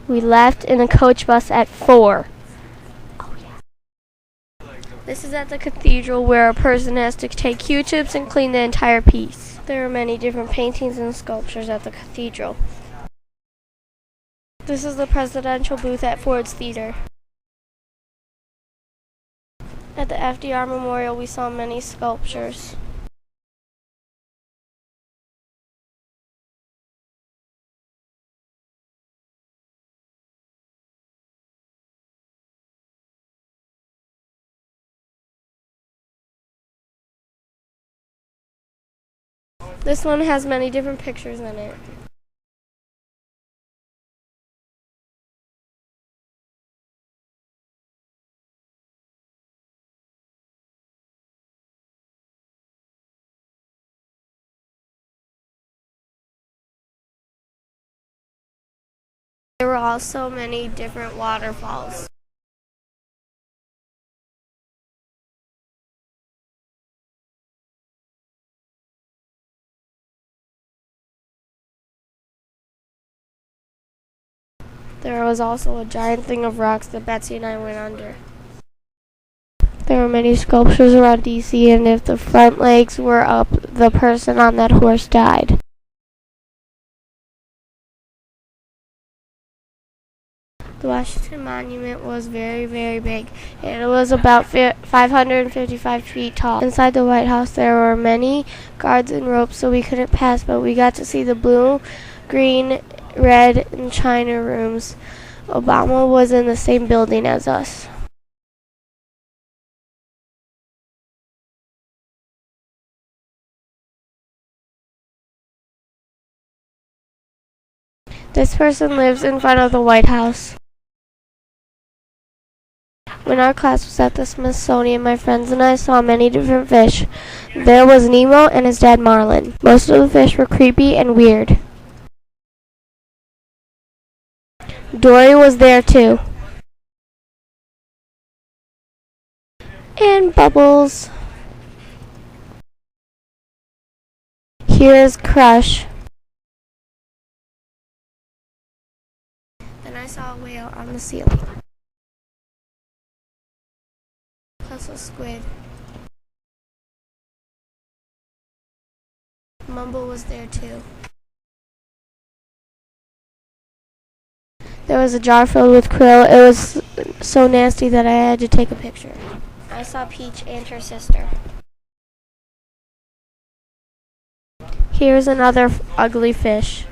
We left in a coach bus at 4. Oh, yeah. This is at the cathedral where a person has to take Q-tips and clean the entire piece. There are many different paintings and sculptures at the cathedral. This is the presidential booth at Ford's Theater. At the FDR Memorial, we saw many sculptures. This one has many different pictures in it. There were also many different waterfalls. There was also a giant thing of rocks that Betsy and I went under. There were many sculptures around DC, and if the front legs were up, the person on that horse died. The Washington Monument was very, very big. It was about 555 feet tall. Inside the White House, there were many guards and ropes, so we couldn't pass, but we got to see the blue, green, red, and China rooms. Obama was in the same building as us. This person lives in front of the White House. When our class was at the Smithsonian, my friends and I saw many different fish. There was Nemo and his dad Marlin. Most of the fish were creepy and weird. Dory was there too. And Bubbles. Here's Crush. Then I saw a whale on the ceiling. Plus a squid. Mumble was there too. There was a jar filled with krill. It was so nasty that I had to take a picture. I saw Peach and her sister. Here's another ugly fish.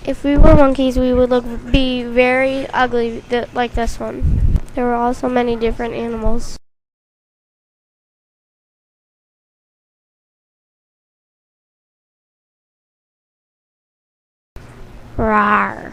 If we were monkeys, we would be very ugly like this one. There were also many different animals. Rawr.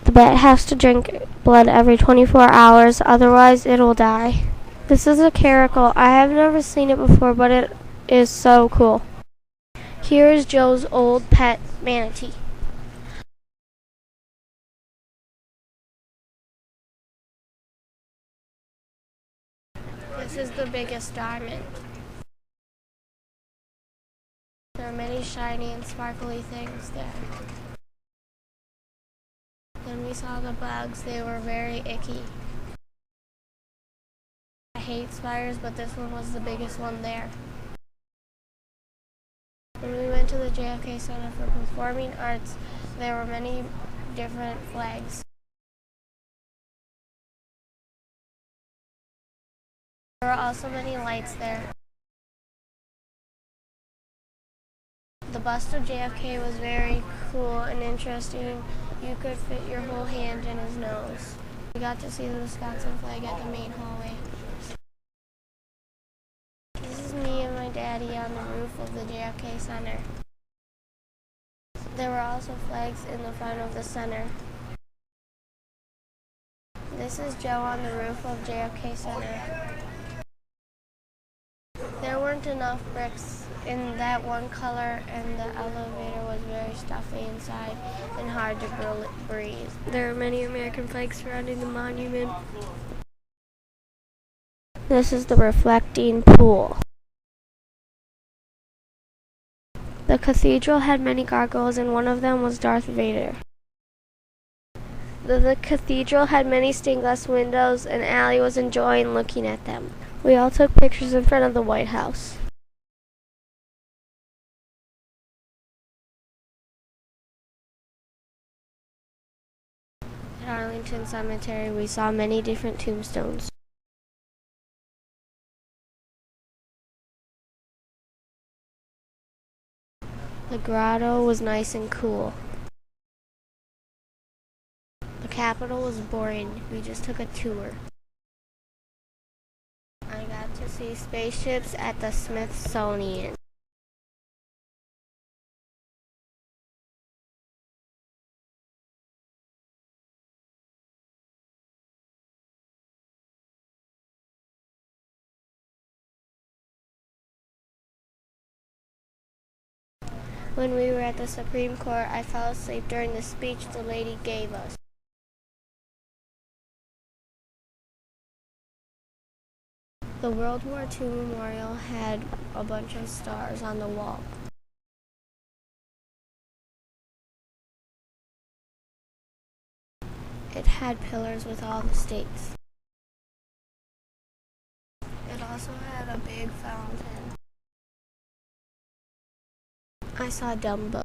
The bat has to drink blood every 24 hours, otherwise it will die. This is a caracal. I have never seen it before, but it is so cool. Here is Joe's old pet manatee. This is the biggest diamond. There are many shiny and sparkly things there. Then we saw the bugs. They were very icky. I hate spiders, but this one was the biggest one there. When we went to the JFK Center for Performing Arts, there were many different flags. There were also many lights there. The bust of JFK was very cool and interesting. You could fit your whole hand in his nose. We got to see the Wisconsin flag at the main hallway. This is me and my daddy on the roof of the JFK Center. There were also flags in the front of the center. This is Joe on the roof of JFK Center. There weren't enough bricks in that one color, and the elevator was very stuffy inside and hard to breathe. There are many American flags surrounding the monument. This is the reflecting pool. The cathedral had many gargoyles, and one of them was Darth Vader. The cathedral had many stained glass windows, and Allie was enjoying looking at them. We all took pictures in front of the White House. At Arlington Cemetery, we saw many different tombstones. The grotto was nice and cool. The Capitol was boring. We just took a tour. I got to see spaceships at the Smithsonian. When we were at the Supreme Court, I fell asleep during the speech the lady gave us. The World War II memorial had a bunch of stars on the wall. It had pillars with all the states. It also had a big fountain. I saw Dumbo.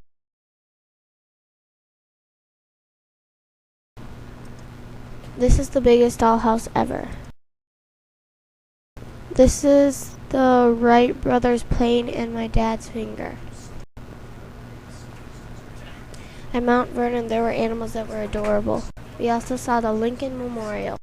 This is the biggest dollhouse ever. This is the Wright brothers plane and my dad's finger. At Mount Vernon, there were animals that were adorable. We also saw the Lincoln Memorial.